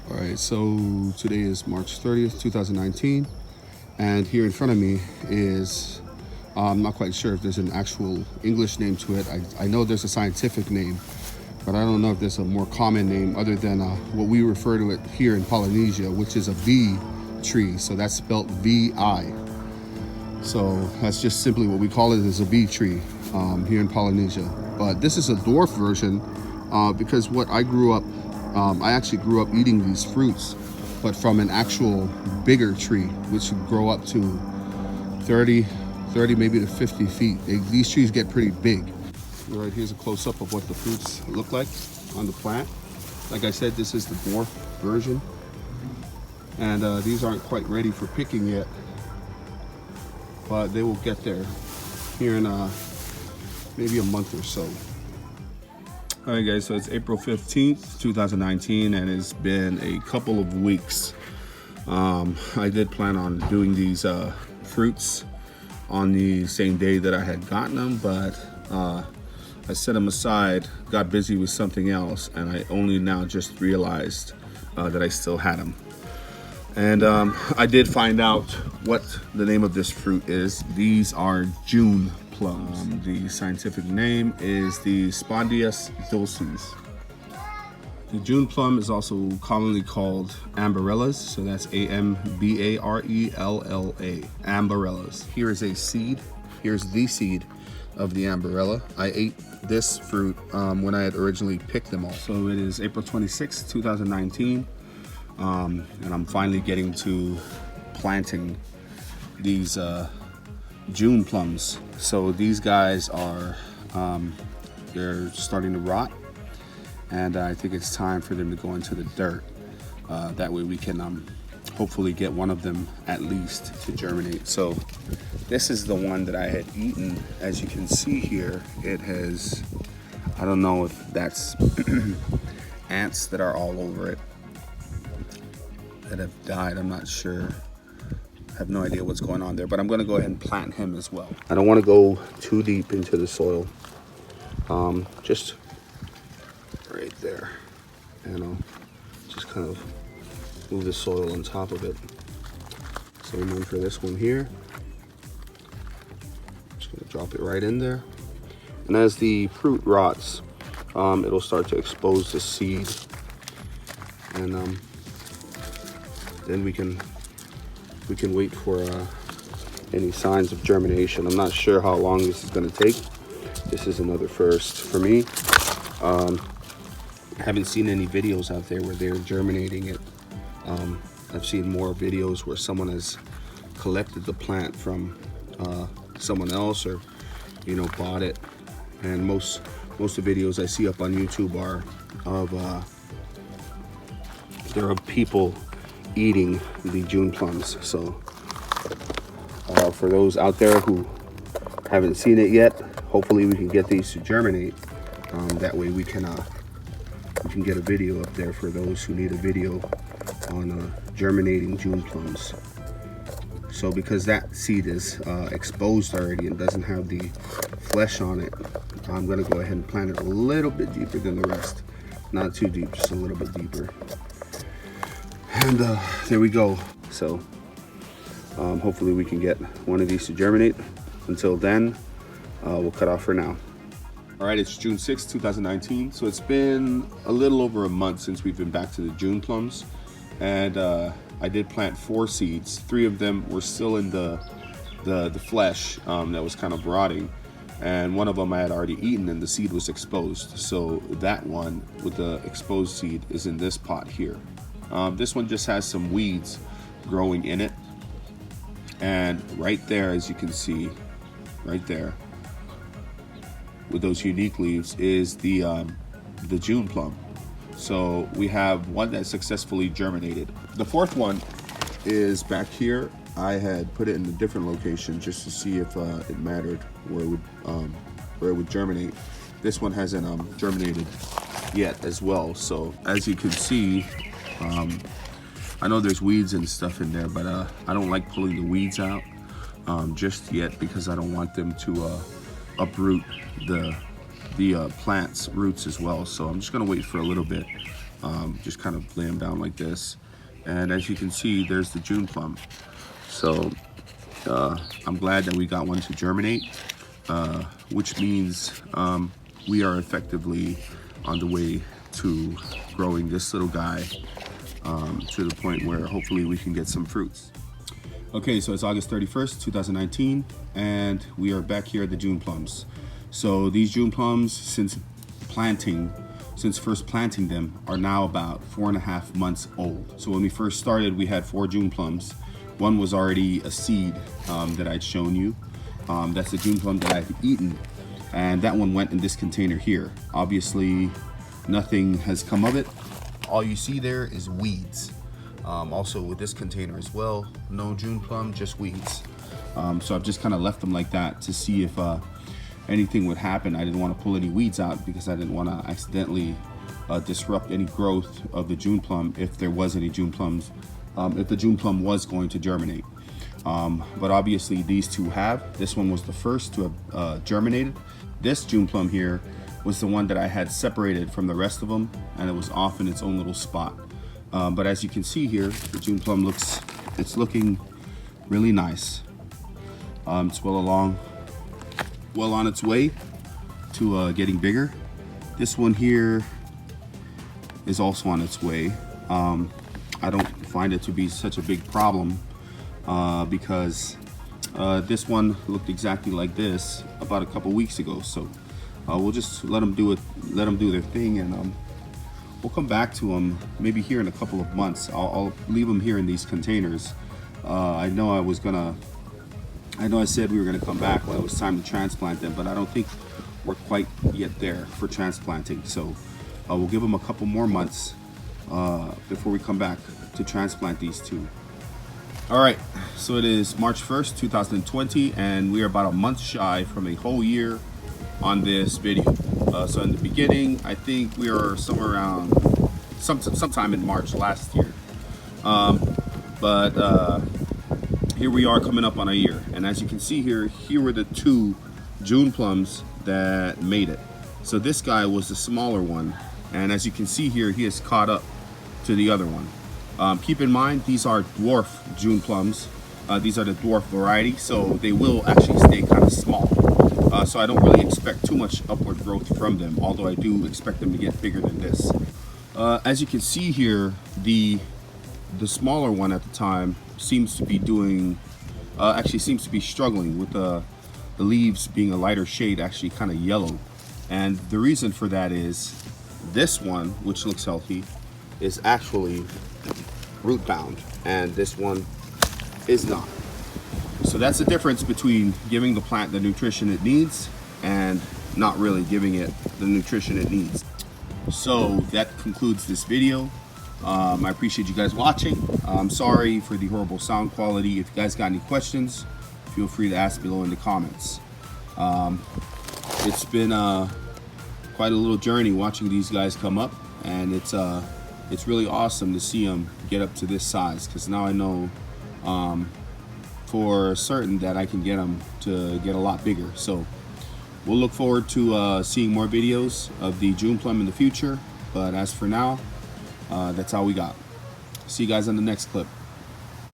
Alright, so today is March 30th, 2019, and here in front of me is, I'm not quite sure if there's an actual English name to it. I know there's a scientific name, but I don't know if there's a more common name other than what we refer to it here in Polynesia, which is a V tree. So that's spelled V-I. So that's just simply what we call it, is a V tree here in Polynesia. But this is a dwarf version because what I grew up, I actually grew up eating these fruits, but from an actual bigger tree, which would grow up to 30 maybe to 50 feet. These trees get pretty big. All right, here's a close-up of what the fruits look like on the plant. Like I said, this is the dwarf version. And these aren't quite ready for picking yet, but they will get there here in maybe a month or so. All right, guys, so it's April 15th, 2019, and it's been a couple of weeks. I did plan on doing these fruits on the same day that I had gotten them, but I set them aside, got busy with something else, and I only now just realized that I still had them. And I did find out what the name of this fruit is. These are June plums. The scientific name is the Spondias dulciis. The June plum is also commonly called ambarellas, so that's A-M-B-A-R-E-L-L-A, ambarellas. Here is a seed. Here's the seed of the ambarella. I ate this fruit when I had originally picked them all. So it is April 26, 2019, and I'm finally getting to planting these June plums. So these guys are, they're starting to rot, and I think it's time for them to go into the dirt. That way we can hopefully get one of them at least to germinate. So this is the one that I had eaten. As you can see here, it has, I don't know if that's ants that are all over it that have died. I'm not sure. I have no idea what's going on there, but I'm going to go ahead and plant him as well. I don't want to go too deep into the soil. Just right there, and I'll just kind of move the soil on top of it. Same one for this one here. Just going to drop it right in there. And as the fruit rots, it'll start to expose the seed, and then we can wait for any signs of germination. I'm not sure how long this is going to take. This is another first for me. I haven't seen any videos out there where they're germinating it. I've seen more videos where someone has collected the plant from someone else, or bought it. And most of the videos I see up on YouTube are of people eating the June plums. So for those out there who haven't seen it yet, hopefully we can get these to germinate. That way we can get a video up there for those who need a video on germinating June plums. So because that seed is exposed already and doesn't have the flesh on it, I'm going to go ahead and plant it a little bit deeper than the rest. Not too deep, just a little bit deeper. And there we go. So hopefully we can get one of these to germinate. Until then, we'll cut off for now. All right, it's June 6, 2019. So it's been a little over a month since we've been back to the June plums. And I did plant 4 seeds. 3 of them were still in the flesh that was kind of rotting. And one of them I had already eaten and the seed was exposed. So that one with the exposed seed is in this pot here. This one just has some weeds growing in it. And right there, as you can see, right there, with those unique leaves is the June plum. So we have one that successfully germinated. The 4th one is back here. I had put it in a different location just to see if it mattered where it would germinate. this one hasn't germinated yet as well. So as you can see, I know there's weeds and stuff in there, but I don't like pulling the weeds out just yet because I don't want them to uproot the plant's roots as well. So I'm just gonna wait for a little bit, just kind of lay them down like this. And as you can see, there's the June plum. So I'm glad that we got one to germinate, which means we are effectively on the way to growing this little guy to the point where hopefully we can get some fruits. Okay, so it's August 31st, 2019, and we are back here at the June plums. So these June plums, since first planting them, are now about 4.5 months old. So when we first started, we had 4 June plums. One was already a seed that I'd shown you. That's the June plum that I've eaten, and that one went in this container here. Obviously, nothing has come of it. All you see there is weeds. Also with this container as well, no June plum, just weeds. So I've just kind of left them like that to see if anything would happen. I didn't want to pull any weeds out because I didn't want to accidentally disrupt any growth of the June plum if there was any June plums, if the June plum was going to germinate. But obviously these two have. This one was the first to have germinated. This June plum here was the one that I had separated from the rest of them, and it was off in its own little spot. But as you can see here, the June plum it's looking really nice. It's well on its way to getting bigger. This one here is also on its way. I don't find it to be such a big problem because this one looked exactly like this about a couple weeks ago. So we'll just let them do their thing, and we'll come back to them maybe here in a couple of months. I'll leave them here in these containers. I know I said we were going to come back when it was time to transplant them, but I don't think we're quite yet there for transplanting. So we'll give them a couple more months before we come back to transplant these two. All right, so it is March 1st, 2020, and we are about a month shy from a whole year on this video. So in the beginning, I think we were somewhere around sometime in March last year. But here we are coming up on a year. And as you can see here were the 2 June plums that made it. So this guy was the smaller one. And as you can see here, he is caught up to the other one. Keep in mind, these are dwarf June plums. These are the dwarf variety, so they will actually stay kind of small. So I don't really expect too much upward growth from them, although I do expect them to get bigger than this. As you can see here, the smaller one at the time seems to be struggling with the leaves being a lighter shade, actually kind of yellow. And the reason for that is this one, which looks healthy, is actually root bound, and this one is not. So that's the difference between giving the plant the nutrition it needs and not really giving it the nutrition it needs. So that concludes this video. I appreciate you guys watching. I'm sorry for the horrible sound quality. If you guys got any questions, feel free to ask below in the comments. It's been quite a little journey watching these guys come up, and it's really awesome to see them get up to this size, because now I know for certain that I can get them to get a lot bigger. So we'll look forward to seeing more videos of the June plum in the future, but as for now, that's all we got. See you guys on the next clip.